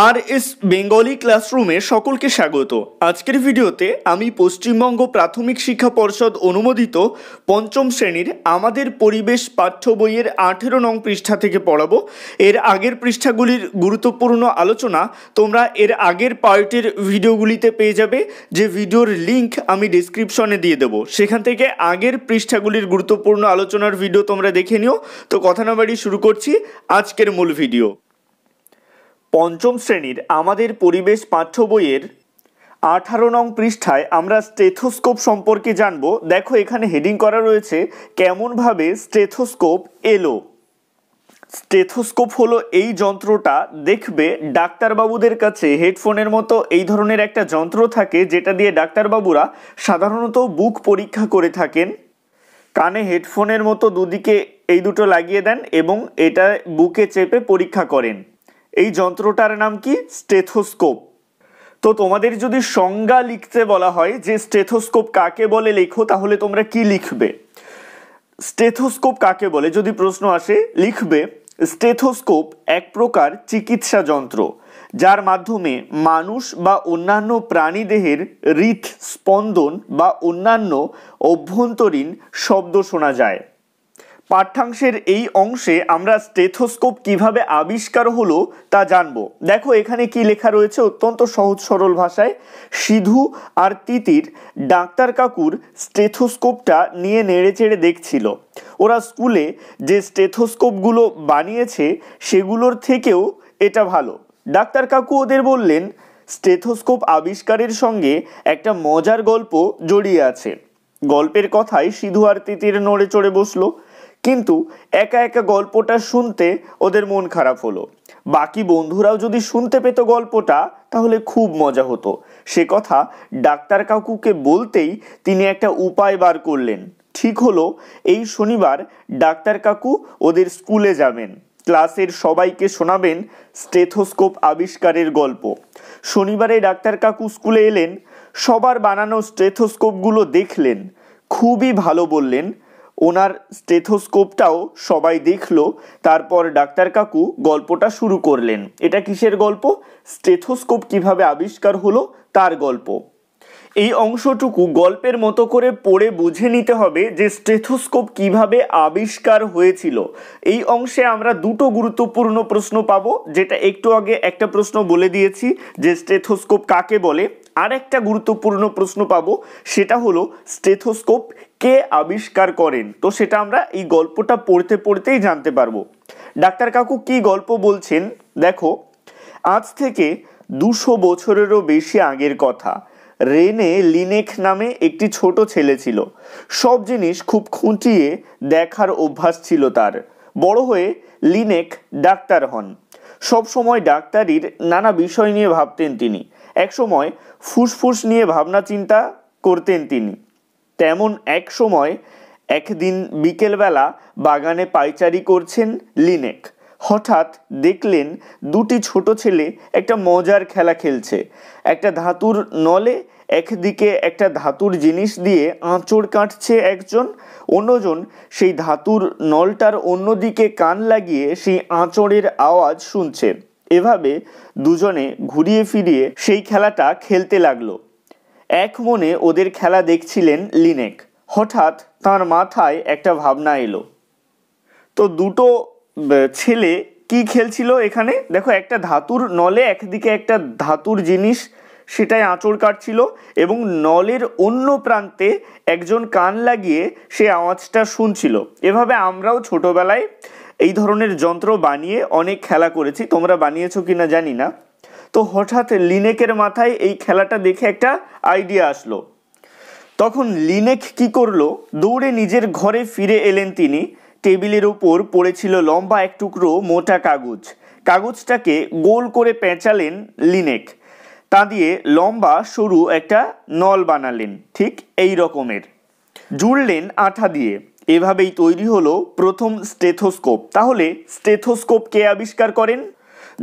আর S Bengali ক্লাসরুমে সকলকে স্বাগত। আজকের ভিডিওতে আমি পশ্চিমবঙ্গ প্রাথমিক শিক্ষা পর্ষদ অনুমোদিত পঞ্চম শ্রেণীর আমাদের পরিবেশ পাঠ্য বইয়ের 18 নং পৃষ্ঠা থেকে পড়াবো। এর আগের পৃষ্ঠাগুলির গুরুত্বপূর্ণ আলোচনা তোমরা এর আগের পার্টের ভিডিওগুলিতে পেয়ে যাবে, যে ভিডিওর লিঙ্ক আমি ডিসক্রিপশনে দিয়ে দেবো। সেখান থেকে আগের পৃষ্ঠাগুলির গুরুত্বপূর্ণ আলোচনার ভিডিও তোমরা দেখে নিও। তো কথা না বাড়িয়ে শুরু করছি আজকের মূল ভিডিও। পঞ্চম শ্রেণীর আমাদের পরিবেশ পাঠ্য বইয়ের 18 নং পৃষ্ঠায় আমরা স্টেথোস্কোপ সম্পর্কে জানব। দেখো এখানে হেডিং করা রয়েছে কেমনভাবে স্টেথোস্কোপ এলো। স্টেথোস্কোপ হলো এই যন্ত্রটা, দেখবে ডাক্তারবাবুদের কাছে হেডফোনের মতো এই ধরনের একটা যন্ত্র থাকে, যেটা দিয়ে ডাক্তারবাবুরা সাধারণত বুক পরীক্ষা করে থাকেন। কানে হেডফোনের মতো দুদিকে এই দুটো লাগিয়ে দেন এবং এটা বুকে চেপে পরীক্ষা করেন। এই যন্ত্রটার নাম কি? স্টেথোস্কোপ। তো তোমাদের যদি সংজ্ঞা লিখতে বলা হয় যে স্টেথোস্কোপ কাকে বলে লেখো, তাহলে তোমরা কি লিখবে? স্টেথোস্কোপ কাকে বলে যদি প্রশ্ন আসে, লিখবে স্টেথোস্কোপ এক প্রকার চিকিৎসা যন্ত্র, যার মাধ্যমে মানুষ বা অন্যান্য প্রাণীদেহের হৃৎস্পন্দন বা অন্যান্য অভ্যন্তরীণ শব্দ শোনা যায়। পাঠ্যাংশের এই অংশে আমরা স্টেথোস্কোপ কিভাবে আবিষ্কার হলো তা জানবো। দেখো এখানে কি লেখা রয়েছে অত্যন্ত সহজ সরল ভাষায়। সিধু আর তিতির ডাক্তার কাকুর স্টেথোস্কোপটা নিয়ে নেড়েচেড়ে দেখছিল। ওরা স্কুলে যে স্টেথোস্কোপগুলো বানিয়েছে সেগুলোর থেকেও এটা ভালো। ডাক্তার কাকু ওদের বললেন স্টেথোস্কোপ আবিষ্কারের সঙ্গে একটা মজার গল্প জড়িয়ে আছে। গল্পের কথায় সিধু আর তিতির নড়ে চড়ে বসলো, কিন্তু একা একা গল্পটা শুনতে ওদের মন খারাপ হলো। বাকি বন্ধুরাও যদি শুনতে পেত গল্পটা, তাহলে খুব মজা হতো। সে কথা ডাক্তার কাকুকে বলতেই তিনি একটা উপায় বার করলেন। ঠিক হলো এই শনিবার ডাক্তার কাকু ওদের স্কুলে যাবেন, ক্লাসের সবাইকে শোনাবেন স্টেথোস্কোপ আবিষ্কারের গল্প। শনিবারে ডাক্তার কাকু স্কুলে এলেন, সবার বানানো স্টেথোস্কোপগুলো দেখলেন, খুবই ভালো বললেন। ওনার স্টেথোস্কোপটাও সবাই দেখলো। তারপর ডাক্তার কাকু গল্পটা শুরু করলেন। এটা কিসের গল্প? স্টেথোস্কোপ কিভাবে আবিষ্কার হলো তার গল্প। এই অংশটুকু গল্পের মতো করে পড়ে বুঝে নিতে হবে যে স্টেথোস্কোপ কিভাবে আবিষ্কার হয়েছিল। এই অংশে আমরা দুটো গুরুত্বপূর্ণ প্রশ্ন পাবো, যেটা একটু আগে একটা প্রশ্ন বলে দিয়েছি যে স্টেথোস্কোপ কাকে বলে। আর একটা গুরুত্বপূর্ণ প্রশ্ন পাবো, সেটা হলো স্টেথোস্কোপ কে আবিষ্কার করেন। তো সেটা আমরা এই গল্পটা পড়তে পড়তেই জানতে পারবো। ডাক্তার কাকু কি গল্প বলছেন দেখো। আজ থেকে 200 বছরেরও বেশি আগের কথা। রেনে লিনেক নামে একটি ছোট ছেলে ছিল। সব জিনিস খুব খুঁটিয়ে দেখার অভ্যাস ছিল তার। বড় হয়ে লিনেক ডাক্তার হন। সব সময় ডাক্তারির নানা বিষয় নিয়ে ভাবতেন তিনি। এক সময় ফুসফুস নিয়ে ভাবনা চিন্তা করতেন তিনি। তেমন এক সময় একদিন বিকেলবেলা বাগানে পায়চারি করছেন লিনেক। হঠাৎ দেখলেন দুটি ছোট ছেলে একটা মজার খেলা খেলছে। একটা ধাতুর নলে একদিকে একটা ধাতুর জিনিস দিয়ে আঁচড় কাটছে একজন, অন্যজন সেই ধাতুর নলটার অন্যদিকে কান লাগিয়ে সেই আঁচড়ের আওয়াজ শুনছে। এভাবে দুজনে ঘুরিয়ে ফিরিয়ে সেই খেলাটা খেলতে লাগলো। এক মনে ওদের খেলা দেখছিলেন লিনেক। হঠাৎ তার মাথায় একটা ভাবনা এলো। তো দুটো ছেলে কি খেলছিল এখানে দেখো, একটা ধাতুর নলে একদিকে একটা ধাতুর জিনিস সেটাই আঁচড় কাটছিল এবং নলের অন্য প্রান্তে একজন কান লাগিয়ে সে আওয়াজটা শুনছিল। এভাবে আমরাও ছোটবেলায় এই ধরনের যন্ত্র বানিয়ে অনেক খেলা করেছি, তোমরা বানিয়েছো কিনা জানি না। তো হঠাৎ লিনেকের মাথায় এই খেলাটা দেখে একটা আইডিয়া আসলো। তখন লিনেক কি করলো, দৌড়ে নিজের ঘরে ফিরে এলেন তিনি। টেবিলের উপর পড়েছিল লম্বা এক টুকরো মোটা কাগজ। কাগজটাকে গোল করে পেঁচালেন লিনেক। তা দিয়ে লম্বা সরু একটা নল বানালেন, ঠিক এই রকমের, জুড়লেন আঠা দিয়ে। এভাবেই তৈরি হলো প্রথম স্টেথোস্কোপ। তাহলে স্টেথোস্কোপ কে আবিষ্কার করেন?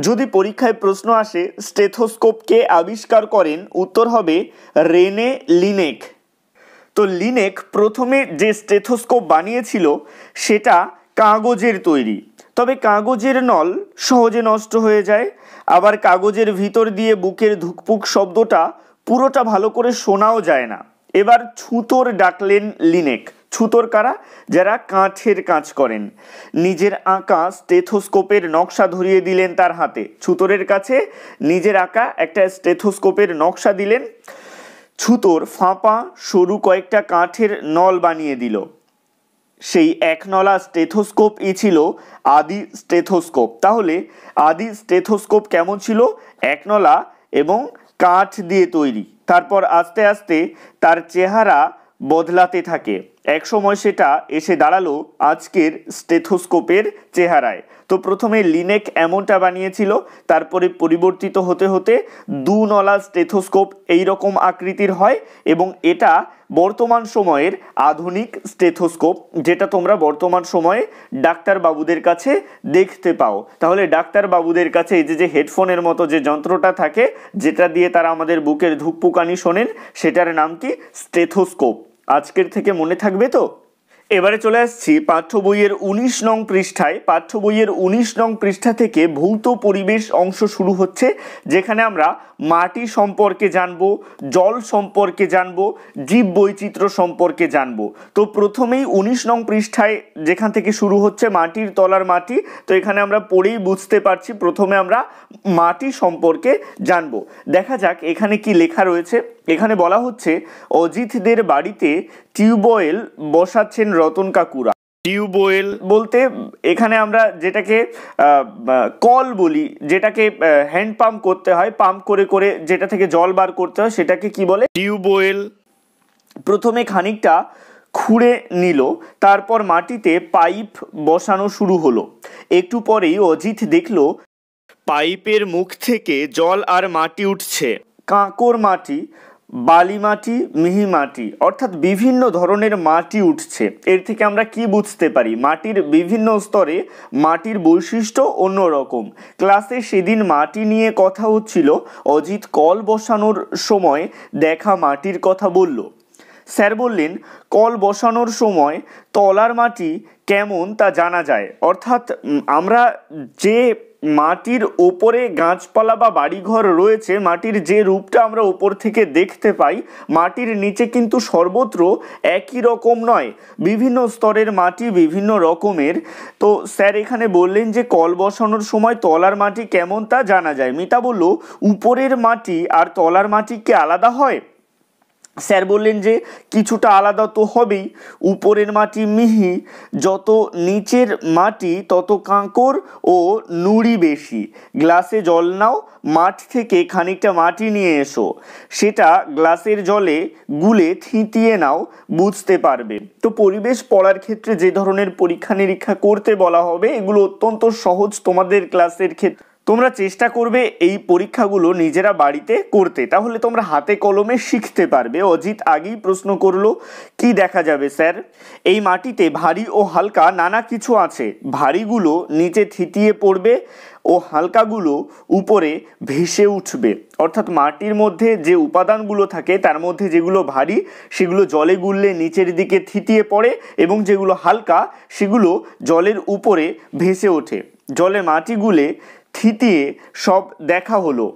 যদি পরীক্ষায় প্রশ্ন আসে স্টেথোস্কোপ কে আবিষ্কার করেন, উত্তর হবে রেনে লিনেক। তো লিনেক প্রথমে যে স্টেথোস্কোপ বানিয়েছিল সেটা কাগজের তৈরি। তবে কাগজের নল সহজে নষ্ট হয়ে যায়। আবার কাগজের ভিতর দিয়ে বুকের ধুকপুক শব্দটা পুরোটা ভালো করে শোনাও যায় না। এবার ছুতোর ডাকলেন লিনেক। ছুতোর কারা? যারা কাঠের কাজ করেন। নিজের আঁকা স্টেথোস্কোপের নকশা ধরিয়ে দিলেন তার হাতে। ছুতোরের কাছে নিজের আঁকা একটা স্টেথোস্কোপের নকশা দিলেন। ছুতোর ফাঁপা সরু কয়েকটা কাঠের নল বানিয়ে দিল। সেই একনলা স্টেথোস্কোপই ছিল আদি স্টেথোস্কোপ। তাহলে আদি স্টেথোস্কোপ কেমন ছিল? একনলা এবং কাঠ দিয়ে তৈরি। তারপর আস্তে আস্তে তার চেহারা বদলাতে থাকে। একসময় সেটা এসে দাঁড়ালো আজকের স্টেথোস্কোপের চেহারায়। তো প্রথমে লিনেক এমনটা বানিয়েছিল, তারপরে পরিবর্তিত হতে হতে দুনলা স্টেথোস্কোপ এইরকম আকৃতির হয় এবং এটা বর্তমান সময়ের আধুনিক স্টেথোস্কোপ, যেটা তোমরা বর্তমান সময়ে ডাক্তারবাবুদের কাছে দেখতে পাও। তাহলে ডাক্তারবাবুদের কাছে এই যে হেডফোনের মতো যে যন্ত্রটা থাকে, যেটা দিয়ে তারা আমাদের বুকের ধুকপুকানি শোনেন, সেটার নাম কি? স্টেথোস্কোপ। আজকের থেকে মনে থাকবে তো? এবারে চলে আসছি পাঠ্য বইয়ের 19 নং পৃষ্ঠায়। পাঠ্য বইয়ের 19 নং পৃষ্ঠা থেকে ভৌত পরিবেশ অংশ শুরু হচ্ছে, যেখানে আমরা মাটি সম্পর্কে জানবো, জল সম্পর্কে জানবো, জীব বৈচিত্র্য সম্পর্কে জানবো। তো প্রথমেই 19 নং পৃষ্ঠায় যেখান থেকে শুরু হচ্ছে মাটির তলার মাটি, তো এখানে আমরা পড়েই বুঝতে পারছি। প্রথমে আমরা মাটি সম্পর্কে জানবো। দেখা যাক এখানে কি লেখা রয়েছে। এখানে বলা হচ্ছে অজিতদের বাড়িতে টিউবওয়েল বসাচ্ছেন রতন কাকুরা। টিউবওয়েল বলতে এখানে আমরা যেটাকে কল বলি, যেটাকে হ্যান্ড পাম্প করতে হয়, পাম্প করে করে যেটা থেকে জল বার করতে হয়, সেটাকে কি বলে? টিউবওয়েল। প্রথমে খানিকটা খুঁড়ে নিল, তারপর মাটিতে পাইপ বসানো শুরু হলো। একটু পরেই অজিত দেখলো পাইপের মুখ থেকে জল আর মাটি উঠছে। কাঁকর মাটি, বালি মাটি, মিহি মাটি, অর্থাৎ বিভিন্ন ধরনের মাটি উঠছে। এর থেকে আমরা কি বুঝতে পারি? মাটির বিভিন্ন স্তরে মাটির বৈশিষ্ট্য অন্যরকম। ক্লাসে সেদিন মাটি নিয়ে কথা হচ্ছিল। অজিত কল বসানোর সময় দেখা মাটির কথা বলল। স্যার বললেন, কল বসানোর সময় তলার মাটি কেমন তা জানা যায়। অর্থাৎ আমরা যে মাটির ওপরে গাছপালা বা বাড়িঘর রয়েছে, মাটির যে রূপটা আমরা ওপর থেকে দেখতে পাই, মাটির নিচে কিন্তু সর্বত্র একই রকম নয়। বিভিন্ন স্তরের মাটি বিভিন্ন রকমের। তো স্যার এখানে বললেন যে কল বসানোর সময় তলার মাটি কেমন তা জানা যায়। মিতা বলল, উপরের মাটি আর তলার মাটি কি আলাদা হয়? স্যার বললেন যে কিছুটা আলাদা তো হবেই। উপরের মাটি মিহি, যত নিচের মাটি তত কাঁকর ও নুড়ি বেশি। গ্লাসে জল নাও, মাঠ থেকে খানিকটা মাটি নিয়ে এসো, সেটা গ্লাসের জলে গুলে থিতিয়ে নাও, বুঝতে পারবে। তো পরিবেশ পড়ার ক্ষেত্রে যে ধরনের পরীক্ষা নিরীক্ষা করতে বলা হবে, এগুলো অত্যন্ত সহজ তোমাদের ক্লাসের ক্ষেত্রে। তোমরা চেষ্টা করবে এই পরীক্ষাগুলো নিজেরা বাড়িতে করতে, তাহলে তোমরা হাতে কলমে শিখতে পারবে। অজিত আগেই প্রশ্ন করলো, কি দেখা যাবে স্যার? এই মাটিতে ভারী ও হালকা নানা কিছু আছে। ভারীগুলো নিচে থিতিয়ে পড়বে ও হালকাগুলো উপরে ভেসে উঠবে। অর্থাৎ মাটির মধ্যে যে উপাদানগুলো থাকে তার মধ্যে যেগুলো ভারী সেগুলো জলে গুললে নিচের দিকে থিতিয়ে পড়ে, এবং যেগুলো হালকা সেগুলো জলের উপরে ভেসে ওঠে। জলে মাটি গুলে থিতিয়ে সব দেখা হলো।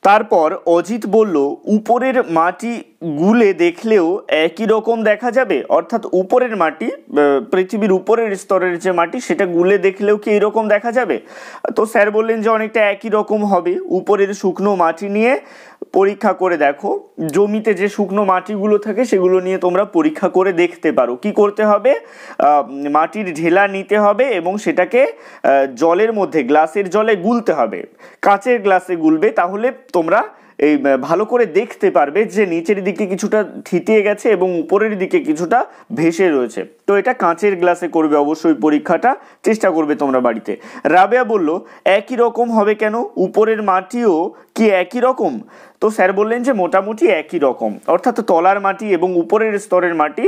তারপর অজিত বলল, উপরের মাটি গুলে দেখলেও একই রকম দেখা যাবে? অর্থাৎ উপরের মাটি, পৃথিবীর উপরের স্তরের যে মাটি, সেটা গুলে দেখলেও কি এইরকম দেখা যাবে? তো স্যার বললেন যে অনেকটা একই রকম হবে। উপরের শুকনো মাটি নিয়ে পরীক্ষা করে দেখো। জমিতে যে শুকনো মাটিগুলো থাকে সেগুলো নিয়ে তোমরা পরীক্ষা করে দেখতে পারো। কি করতে হবে? মাটির ঢেলা নিতে হবে এবং সেটাকে জলের মধ্যে, গ্লাসের জলে গুলতে হবে। কাচের গ্লাসে গুলবে, তাহলে তোমরা এই ভালো করে দেখতে পারবে যে নিচের দিকে কিছুটা থিতিয়ে গেছে এবং উপরের দিকে কিছুটা ভেসে রয়েছে। তো এটা কাঁচের গ্লাসে করবে অবশ্যই পরীক্ষাটা, চেষ্টা করবে তোমরা বাড়িতে। রাবেয়া বলল, একই রকম হবে কেন? উপরের মাটিও কি একই রকম? তো স্যার বললেন যে মোটামুটি একই রকম। অর্থাৎ তলার মাটি এবং উপরের স্তরের মাটি,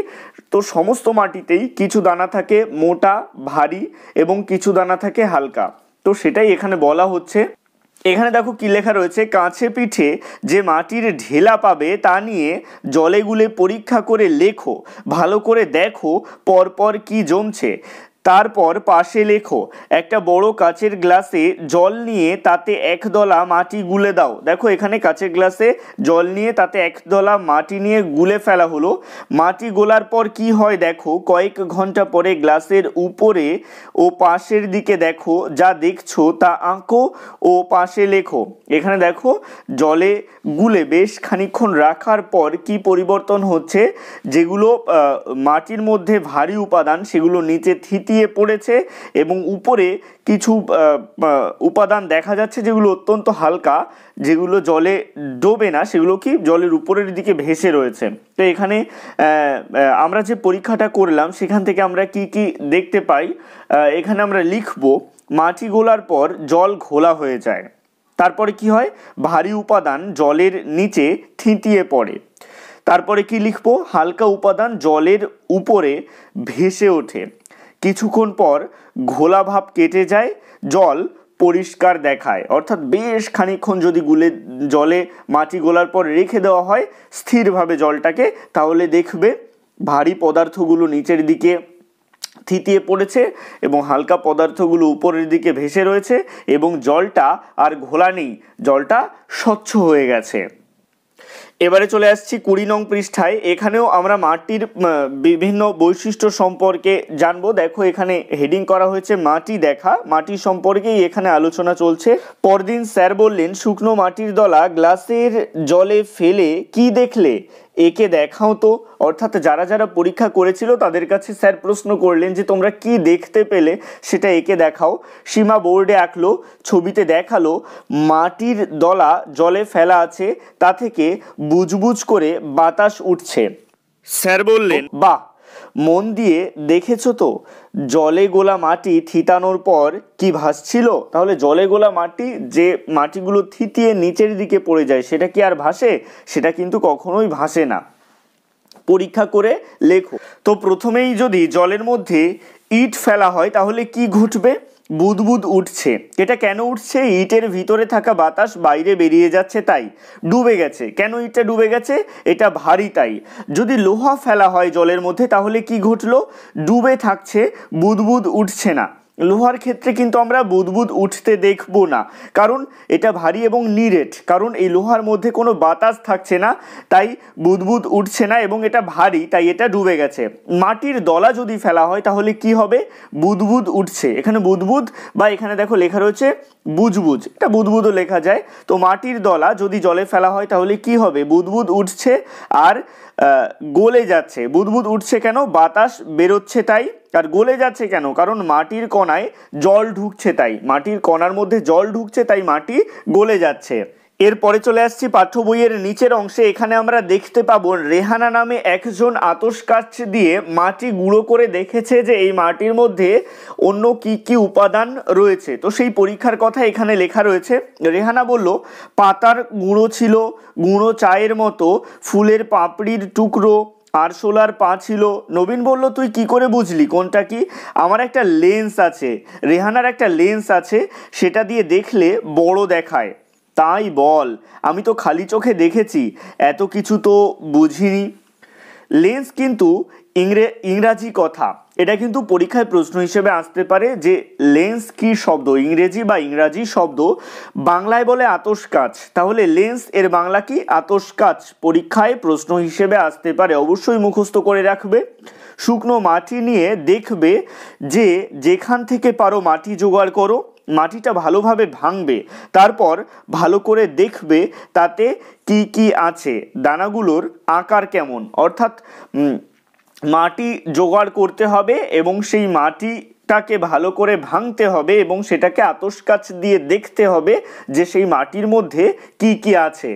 তো সমস্ত মাটিতেই কিছু দানা থাকে মোটা ভারী এবং কিছু দানা থাকে হালকা। তো সেটাই এখানে বলা হচ্ছে। এখানে দেখো কি লেখা রয়েছে, কাছে পিঠে যে মাটির ঢেলা পাবে তা নিয়ে জলে গুলে পরীক্ষা করে লেখো, ভালো করে দেখো পরপর কি জমছে, তারপর পাশে লেখো, একটা বড় কাচের গ্লাসে জল নিয়ে তাতে একদলা মাটি গুলে দাও। দেখো এখানে কাচের গ্লাসে জল নিয়ে তাতে একদলা মাটি নিয়ে গুলে ফেলা হলো। মাটি গোলার পর কি হয় দেখো, কয়েক ঘন্টা পরে গ্লাসের উপরে ও পাশের দিকে দেখো, যা দেখছো তা আঁকো ও পাশে লেখো। এখানে দেখো জলে গুলে বেশ খানিকক্ষণ রাখার পর কি পরিবর্তন হচ্ছে, যেগুলো মাটির মধ্যে ভারী উপাদান সেগুলো নিচে থিতিয়ে পড়েছে এবং উপরে কিছু উপাদান দেখা যাচ্ছে যেগুলো অত্যন্ত হালকা, যেগুলো জলে ডোবে না, সেগুলো কি জলের উপরের দিকে ভেসে রয়েছে। তো এখানে আমরা যে পরীক্ষাটা করলাম সেখান থেকে আমরা কি কি দেখতে পাই, এখানে আমরা লিখব মাটি গোলার পর জল ঘোলা হয়ে যায়। তারপরে কি হয়, ভারী উপাদান জলের নিচে থিতিয়ে পড়ে। তারপরে কি লিখবো, হালকা উপাদান জলের উপরে ভেসে ওঠে। কিছুক্ষণ পর ঘোলা ভাব কেটে যায়, জল পরিষ্কার দেখায়। অর্থাৎ বেশ খানিকক্ষণ যদি জলে মাটি গোলার পর রেখে দেওয়া হয় স্থিরভাবে জলটাকে, তাহলে দেখবে ভারী পদার্থগুলো নিচের দিকে থিতিয়ে পড়েছে এবং হালকা পদার্থগুলো উপরের দিকে ভেসে রয়েছে এবং জলটা আর ঘোলা নেই, জলটা স্বচ্ছ হয়ে গেছে। এবারে চলে আসছি 20 নং পৃষ্ঠায়। এখানেও আমরা মাটির বিভিন্ন বৈশিষ্ট্য সম্পর্কে জানবো। দেখো এখানে হেডিং করা হয়েছে মাটি দেখা, মাটি সম্পর্কেই এখানে আলোচনা চলছে। পরদিন স্যার বললেন, শুকনো মাটির দলা গ্লাসের জলে ফেলে কি দেখলে, একে দেখাও তো। অর্থাৎ যারা যারা পরীক্ষা করেছিল তাদের কাছে স্যার প্রশ্ন করলেন যে তোমরা কি দেখতে পেলে সেটা একে দেখাও। সীমা বোর্ডে আঁকলো, ছবিতে দেখালো মাটির দলা জলে ফেলা আছে, তা থেকে বুজবুজ করে বাতাস উঠছে। স্যার বললেন, বাহ, মন দিয়ে দেখেছো তো জলে গোলা মাটি থিতানোর পর কি ভাসছিল। তাহলে জলে গোলা মাটি, যে মাটিগুলো থিতিয়ে নিচের দিকে পড়ে যায়, সেটা কি আর ভাসে? সেটা কিন্তু কখনোই ভাসে না। পরীক্ষা করে লেখো। তো প্রথমেই যদি জলের মধ্যে ইট ফেলা হয় তাহলে কি ঘটবে, বুদবুদ উঠছে। এটা কেন উঠছে, ইটের ভিতরে থাকা বাতাস বাইরে বেরিয়ে যাচ্ছে তাই ডুবে গেছে। কেন ইটটা ডুবে গেছে, এটা ভারী তাই। যদি লোহা ফেলা হয় জলের মধ্যে তাহলে কি ঘটলো, ডুবে থাকছে, বুদবুদ উঠছে না। লোহার ক্ষেত্রে কিন্তু আমরা বুদবুদ উঠতে দেখবো না, কারণ এটা ভারী এবং নিরেট, কারণ এই লোহার মধ্যে কোনো বাতাস থাকছে না, তাই বুদবুদ উঠছে না এবং এটা ভারী তাই এটা ডুবে গেছে। মাটির দলা যদি ফেলা হয় তাহলে কি হবে, বুদবুদ উঠছে। এখানে বুদবুদ বা এখানে দেখো লেখা রয়েছে বুজবুজ, এটা বুদবুদও লেখা যায়। তো মাটির দলা যদি জলে ফেলা হয় তাহলে কি হবে, বুদবুদ উঠছে আর গলে যাচ্ছে। বুদবুদ উঠছে কেন, বাতাস বেরোচ্ছে তাই। আর গলে যাচ্ছে কেন, কারণ মাটির কণায় জল ঢুকছে তাই। মাটির কণার মধ্যে জল ঢুকছে তাই মাটি গলে যাচ্ছে। এরপরে চলে আসছি পাঠ্য বইয়ের নিচের অংশে। এখানে আমরা দেখতে পাবো রেহানা নামে একজন আতশ কাচ দিয়ে মাটি গুঁড়ো করে দেখেছে যে এই মাটির মধ্যে অন্য কি কি উপাদান রয়েছে। তো সেই পরীক্ষার কথা এখানে লেখা রয়েছে। রেহানা বলল, পাতার গুঁড়ো ছিল, গুঁড়ো চায়ের মতো, ফুলের পাপড়ির টুকরো, আরশোলার পা ছিল। নবীন বলল, তুই কি করে বুঝলি কোনটা কি? আমার একটা লেন্স আছে, রেহানার একটা লেন্স আছে, সেটা দিয়ে দেখলে বড় দেখায়। তাই বল, আমি তো খালি চোখে দেখেছি, এত কিছু তো বুঝিনি। লেন্স কিন্তু ইংরাজি কথা, এটা কিন্তু পরীক্ষায় প্রশ্ন হিসেবে আসতে পারে যে লেন্স কি শব্দ, ইংরেজি বা ইংরাজি শব্দ। বাংলায় বলে আতশ কাচ, তাহলে লেন্স এর বাংলা কি, আতশ কাচ। পরীক্ষায় প্রশ্ন হিসেবে আসতে পারে, অবশ্যই মুখস্থ করে রাখবে। শুকনো মাটি নিয়ে দেখবে যে যেখান থেকে পারো মাটি জোগাড় করো, মাটিটা ভালোভাবে ভাঙবে, তারপর ভালো করে দেখবে তাতে কি কি আছে, দানাগুলোর আকার কেমন। অর্থাৎ মাটি জোগাড় করতে হবে এবং সেই মাটিটাকে ভালো করে ভাঙতে হবে এবং সেটাকে আতশ কাচ দিয়ে দেখতে হবে যে সেই মাটির মধ্যে কি কি আছে।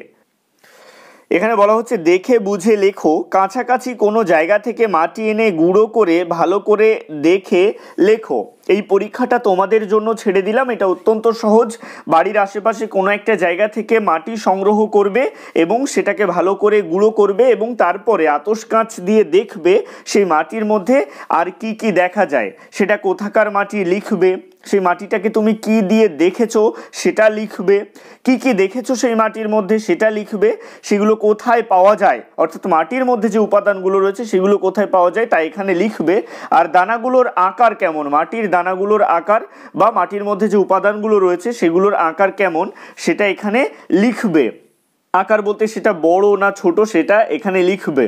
এখানে বলা হচ্ছে দেখে বুঝে লেখো, কাছাকাছি কোনো জায়গা থেকে মাটি এনে গুঁড়ো করে ভালো করে দেখে লেখো। এই পরীক্ষাটা তোমাদের জন্য ছেড়ে দিলাম। এটা অত্যন্ত সহজ। বাড়ির আশেপাশে কোনো একটা জায়গা থেকে মাটি সংগ্রহ করবে এবং সেটাকে ভালো করে গুঁড়ো করবে এবং তারপরে আতশ কাঁচ দিয়ে দেখবে সেই মাটির মধ্যে আর কি কি দেখা যায়। সেটা কোথাকার মাটি লিখবে, সেই মাটিটাকে তুমি কি দিয়ে দেখেছো সেটা লিখবে, কি কি দেখেছো সেই মাটির মধ্যে সেটা লিখবে, সেগুলো কোথায় পাওয়া যায়, অর্থাৎ মাটির মধ্যে যে উপাদানগুলো রয়েছে সেগুলো কোথায় পাওয়া যায় তা এখানে লিখবে। আর দানাগুলোর আকার কেমন, মাটির দানাগুলোর আকার বা মাটির মধ্যে যে উপাদানগুলো রয়েছে সেগুলোর আকার কেমন সেটা এখানে লিখবে। আকার বলতে সেটা বড় না ছোট সেটা এখানে লিখবে।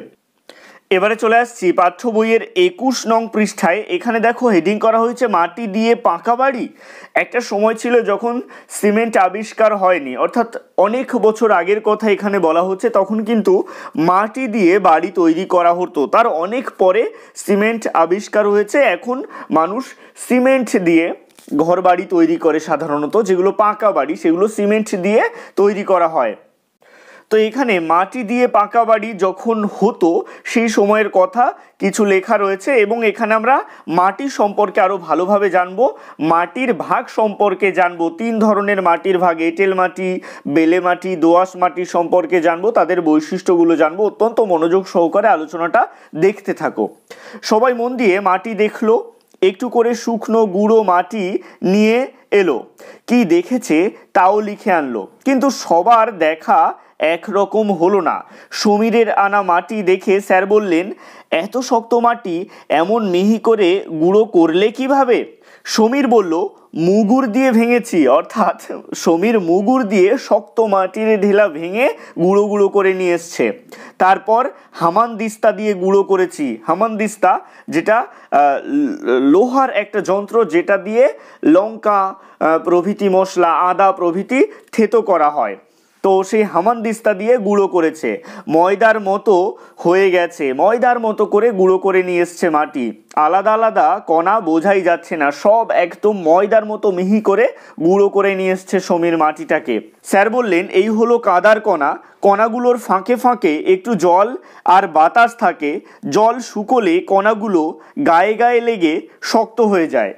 এবারে চলে আসছি পাঠ্য বইয়ের 21 নং পৃষ্ঠায়। এখানে দেখো হেডিং করা হয়েছে মাটি দিয়ে পাকা বাড়ি। একটা সময় ছিল যখন সিমেন্ট আবিষ্কার হয়নি, অর্থাৎ অনেক বছর আগের কথা এখানে বলা হচ্ছে। তখন কিন্তু মাটি দিয়ে বাড়ি তৈরি করা হতো, তার অনেক পরে সিমেন্ট আবিষ্কার হয়েছে। এখন মানুষ সিমেন্ট দিয়ে ঘর বাড়ি তৈরি করে, সাধারণত যেগুলো পাকা বাড়ি সেগুলো সিমেন্ট দিয়ে তৈরি করা হয়। তো এখানে মাটি দিয়ে পাকা বাড়ি যখন হতো সেই সময়ের কথা কিছু লেখা রয়েছে এবং এখানে আমরা মাটি সম্পর্কে আরও ভালোভাবে জানবো, মাটির ভাগ সম্পর্কে জানবো। 3 ধরনের মাটির ভাগ, এঁটেল মাটি, বেলে মাটি, দোআঁশ মাটি সম্পর্কে জানবো, তাদের বৈশিষ্ট্যগুলো জানবো। অত্যন্ত মনোযোগ সহকারে আলোচনাটা দেখতে থাকো। সবাই মন দিয়ে মাটি দেখলো, একটু করে শুকনো গুঁড়ো মাটি নিয়ে এলো, কি দেখেছে তাও লিখে আনলো। কিন্তু সবার দেখা একরকম হলো না। সমীরের আনা মাটি দেখে স্যার বললেন, এত শক্ত মাটি এমন মিহি করে গুঁড়ো করলে কিভাবে? সমীর বলল, মুগুর দিয়ে ভেঙেছি। অর্থাৎ সমীর মুগুর দিয়ে শক্ত মাটির ঢেলা ভেঙে গুঁড়ো গুঁড়ো করে নিয়ে এসছে। তারপর হামানদিস্তা দিয়ে গুঁড়ো করেছি। হামানদিস্তা যেটা লোহার একটা যন্ত্র, যেটা দিয়ে লঙ্কা প্রভৃতি মশলা, আদা প্রভৃতি থেতো করা হয়। তো সেই হামানদিস্তা দিয়ে গুঁড়ো করেছে। ময়দার মতো হয়ে গেছে, ময়দার মতো করে গুঁড়ো করে নিয়ে এসছে মাটি। আলাদা আলাদা কণা বোঝাই যাচ্ছে না, সব একদম ময়দার মতো মিহি করে গুঁড়ো করে নিয়ে এসছে সমীর মাটিটাকে। স্যার বললেন, এই হলো কাদার কণা। কণাগুলোর ফাঁকে ফাঁকে একটু জল আর বাতাস থাকে। জল শুকোলে কণাগুলো গায়ে গায়ে লেগে শক্ত হয়ে যায়।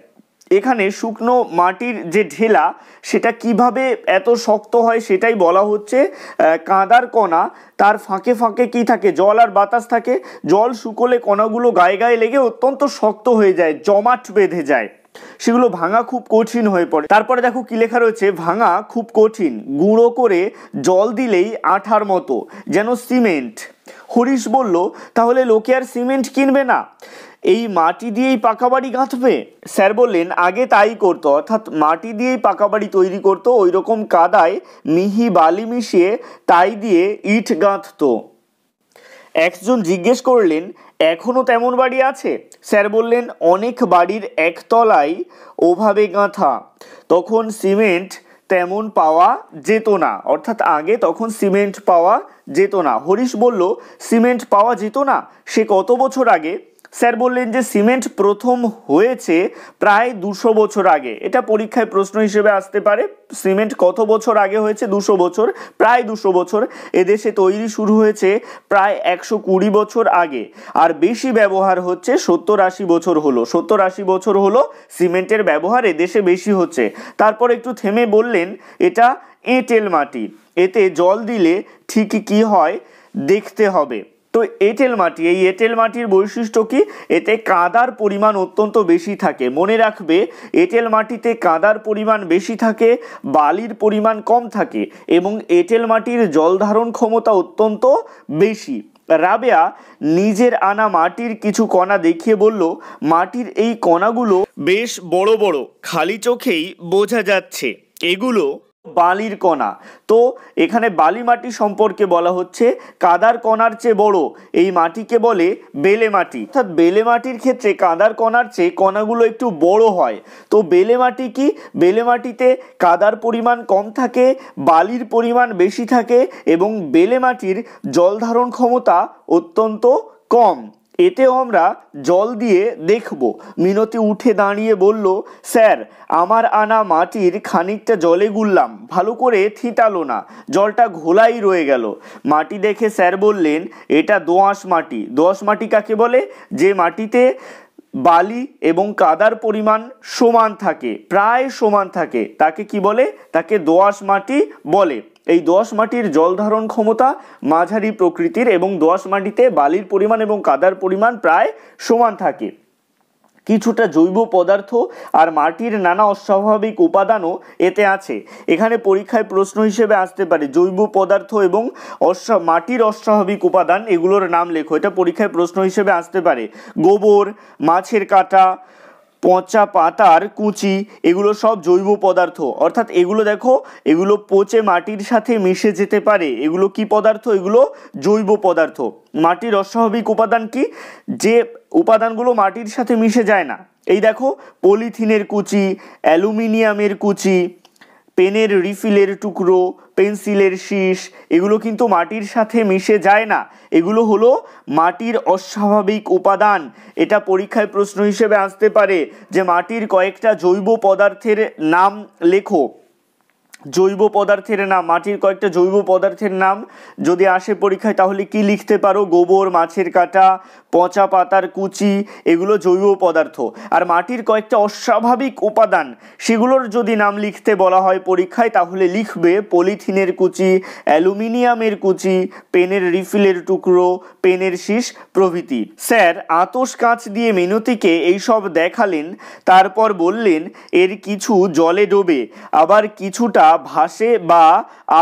এখানে শুকনো মাটির যে ঢেলা সেটা কিভাবে এত শক্ত হয় সেটাই বলা হচ্ছে। কাদার কণা, তার ফাঁকে ফাঁকে কি থাকে, জল আর বাতাস থাকে। জল শুকোলে কণাগুলো গায়ে গায়ে লেগে অত্যন্ত শক্ত হয়ে যায়, জমাট বেঁধে যায়, সেগুলো ভাঙা খুব কঠিন হয়ে পড়ে। তারপরে দেখো কি লেখা রয়েছে, ভাঙা খুব কঠিন, গুঁড়ো করে জল দিলেই আঠার মতো, যেন সিমেন্ট। হরিশ বলল, তাহলে লোকে আর সিমেন্ট কিনবে না, এই মাটি দিয়েই পাকা বাড়ি গাঁথবে? স্যার বললেন, আগে তাই করতো, অর্থাৎ মাটি দিয়েই পাকা বাড়ি তৈরি করতো। ওই রকম কাদায় মিহি বালি মিশিয়ে তাই দিয়ে ইট গাঁথতো। একজন জিজ্ঞেস করলেন, এখনো তেমন বাড়ি আছে? স্যার বললেন, অনেক বাড়ির একতলায় ওভাবে গাঁথা। তখন সিমেন্ট তেমন পাওয়া যেত না, অর্থাৎ আগে তখন সিমেন্ট পাওয়া যেত না। হরিশ বলল, সিমেন্ট পাওয়া যেত না, সে কত বছর আগে? স্যার বললেন যে সিমেন্ট প্রথম হয়েছে প্রায় 200 বছর আগে। এটা পরীক্ষায় প্রশ্ন হিসেবে আসতে পারে। সিমেন্ট কত বছর আগে হয়েছে? 200 বছর, প্রায় 200 বছর। এদেশে তৈরি শুরু হয়েছে প্রায় 120 বছর আগে, আর বেশি ব্যবহার হচ্ছে 70-80 বছর হলো। 70-80 বছর হলো সিমেন্টের ব্যবহার এদেশে বেশি হচ্ছে। তারপর একটু থেমে বললেন, এটা এঁটেল মাটি, এতে জল দিলে ঠিক কি হয় দেখতে হবে। তো এঁটেল মাটি, এই এঁটেল মাটির বৈশিষ্ট্য কি? এতে কাদার পরিমাণ অত্যন্ত বেশি থাকে। মনে রাখবে, এঁটেল মাটিতে কাদার পরিমাণ বেশি থাকে, বালির পরিমাণ কম থাকে এবং এঁটেল মাটির জল ধারণ ক্ষমতা অত্যন্ত বেশি। রাবেয়া নিজের আনা মাটির কিছু কণা দেখিয়ে বলল, মাটির এই কণাগুলো বেশ বড় বড়, খালি চোখেই বোঝা যাচ্ছে এগুলো বালির কণা। তো এখানে বালি মাটি সম্পর্কে বলা হচ্ছে, কাদার কণার চেয়ে বড় এই মাটিকে বলে বেলে মাটি। অর্থাৎ বেলে মাটির ক্ষেত্রে কাদার কণার চেয়ে কণাগুলো একটু বড় হয়। তো বেলে মাটি কি? বেলে মাটিতে কাদার পরিমাণ কম থাকে, বালির পরিমাণ বেশি থাকে এবং বেলে মাটির জল ধারণ ক্ষমতা অত্যন্ত কম। এতেও আমরা জল দিয়ে দেখব। মিনতি উঠে দাঁড়িয়ে বলল, স্যার আমার আনা মাটির খানিকটা জলে গুললাম, ভালো করে থিতালো না, জলটা ঘোলাই রয়ে গেল। মাটি দেখে স্যার বললেন, এটা দোআঁশ মাটি। দোআঁশ মাটি কাকে বলে? যে মাটিতে বালি এবং কাদার পরিমাণ সমান থাকে, প্রায় সমান থাকে, তাকে কি বলে? তাকে দোআঁশ মাটি বলে। এই দোআঁশ মাটির জল ধারণ ক্ষমতা মাঝারি প্রকৃতির এবং দোআঁশ মাটিতে বালির পরিমাণ এবং কাদার পরিমাণ প্রায় সমান থাকে। কিছুটা জৈব পদার্থ আর মাটির নানা অস্বাভাবিক উপাদানও এতে আছে। এখানে পরীক্ষায় প্রশ্ন হিসেবে আসতে পারে জৈব পদার্থ এবং মাটির অস্বাভাবিক উপাদান, এগুলোর নাম লেখো। এটা পরীক্ষায় প্রশ্ন হিসেবে আসতে পারে। গোবর, মাছের কাঁটা, পচা পাতার কুচি, এগুলো সব জৈব পদার্থ। অর্থাৎ এগুলো দেখো, এগুলো পচে মাটির সাথে মিশে যেতে পারে। এগুলো কি পদার্থ? এগুলো জৈব পদার্থ। মাটির অস্বাভাবিক উপাদান কি? যে উপাদানগুলো মাটির সাথে মিশে যায় না। এই দেখো, পলিথিনের কুচি, অ্যালুমিনিয়ামের কুচি, পেনের রিফিলের টুকরো, পেন্সিলের শীষ, এগুলো কিন্তু মাটির সাথে মিশে যায় না। এগুলো হলো মাটির অস্বাভাবিক উপাদান। এটা পরীক্ষায় প্রশ্ন হিসেবে আসতে পারে যে মাটির কয়েকটা জৈব পদার্থের নাম লেখো। জৈব পদার্থের নাম, মাটির কয়েকটা জৈব পদার্থের নাম যদি আসে পরীক্ষায় তাহলে কি লিখতে পারো? গোবর, মাছের কাঁটা, পচা পাতার কুচি, এগুলো জৈব পদার্থ। আর মাটির কয়েকটা অস্বাভাবিক উপাদান, সেগুলোর যদি নাম লিখতে বলা হয় পরীক্ষায় তাহলে লিখবে পলিথিনের কুচি, অ্যালুমিনিয়ামের কুচি, পেনের রিফিলের টুকরো, পেনের শীষ প্রভৃতি। স্যার আতশ কাঁচ দিয়ে মিনতিকে এইসব দেখালেন, তারপর বললেন এর কিছু জলে ডোবে, আবার কিছুটা ভাসে বা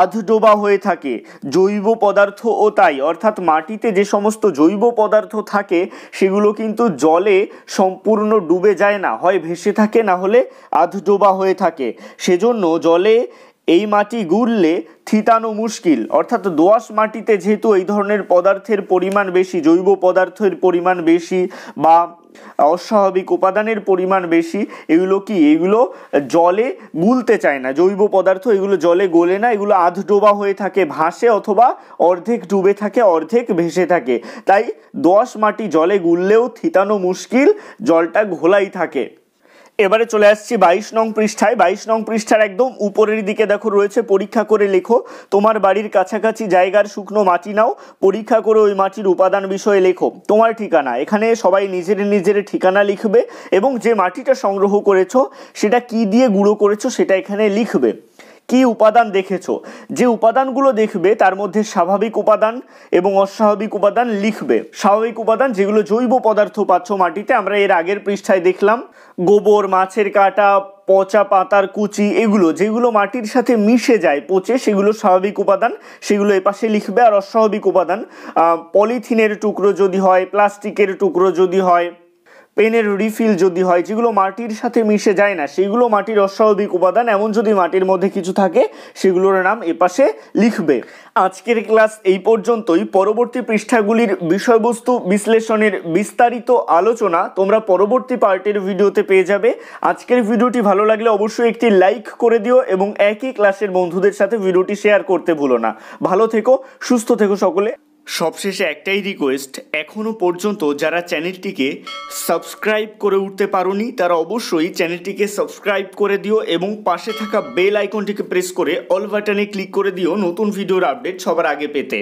আধ ডোবা হয়ে থাকে। জৈব পদার্থও তাই, অর্থাৎ মাটিতে যে সমস্ত জৈব পদার্থ থাকে সেগুলো কিন্তু জলে সম্পূর্ণ ডুবে যায় না, হয় ভেসে থাকে না হলে আধ ডোবা হয়ে থাকে। সেজন্য জলে এই মাটি গুললে থিতানো মুশকিল। অর্থাৎ দোআঁশ মাটিতে যেহেতু এই ধরনের পদার্থের পরিমাণ বেশি, জৈব পদার্থের পরিমাণ বেশি বা অস্বাভাবিক উপাদানের পরিমাণ বেশি, এগুলো কি? এগুলো জলে গুলতে চায় না। জৈব পদার্থ এগুলো জলে গোলে না, এগুলো আধ ডোবা হয়ে থাকে, ভাসে অথবা অর্ধেক ডুবে থাকে, অর্ধেক ভেসে থাকে। তাই দোআঁশ মাটি জলে গুললেও থিতানো মুশকিল, জলটা ঘোলাই থাকে। এবারে চলে আসছি 22 নং পৃষ্ঠায়। 22 নং পৃষ্ঠার একদম উপরের দিকে দেখো রয়েছে পরীক্ষা করে লেখো। তোমার বাড়ির কাছাকাছি জায়গার শুকনো মাটি নাও, পরীক্ষা করে ওই মাটির উপাদান বিষয়ে লেখো। তোমার ঠিকানা, এখানে সবাই নিজের নিজের ঠিকানা লিখবে এবং যে মাটিটা সংগ্রহ করেছো সেটা কি দিয়ে গুঁড়ো করেছো সেটা এখানে লিখবে। কি উপাদান দেখেছো, যে উপাদানগুলো দেখবে তার মধ্যে স্বাভাবিক উপাদান এবং অস্বাভাবিক উপাদান লিখবে। স্বাভাবিক উপাদান যেগুলো জৈব পদার্থ পাচ্ছ মাটিতে, আমরা এর আগের পৃষ্ঠায় দেখলাম গোবর, মাছের কাঁটা, পচা পাতার কুচি, এগুলো যেগুলো মাটির সাথে মিশে যায় পচে, সেগুলো স্বাভাবিক উপাদান, সেগুলো এপাশে লিখবে। আর অস্বাভাবিক উপাদান পলিথিনের টুকরো যদি হয়, প্লাস্টিকের টুকরো যদি হয়, পেনের রিফিল যদি হয়, যেগুলো মাটির সাথে মিশে যায় না সেগুলো মাটির অস্বাভাবিক উপাদান। এমন যদি মাটির মধ্যে কিছু থাকে সেগুলোর নাম এপাশে লিখবে। আজকের ক্লাস এই পর্যন্তই। পরবর্তী পৃষ্ঠাগুলির বিষয়বস্তু বিশ্লেষণের বিস্তারিত আলোচনা তোমরা পরবর্তী পার্টের ভিডিওতে পেয়ে যাবে। আজকের ভিডিওটি ভালো লাগলে অবশ্যই একটি লাইক করে দিও এবং একই ক্লাসের বন্ধুদের সাথে ভিডিওটি শেয়ার করতে ভুলো না। ভালো থেকো, সুস্থ থেকো সকলে। সবশেষে একটাই রিকোয়েস্ট, এখনও পর্যন্ত যারা চ্যানেলটিকে সাবস্ক্রাইব করে উঠতে পারোনি তারা অবশ্যই চ্যানেলটিকে সাবস্ক্রাইব করে দিও এবং পাশে থাকা বেল আইকনটিকে প্রেস করে অল বাটনে ক্লিক করে দিও নতুন ভিডিওর আপডেট সবার আগে পেতে।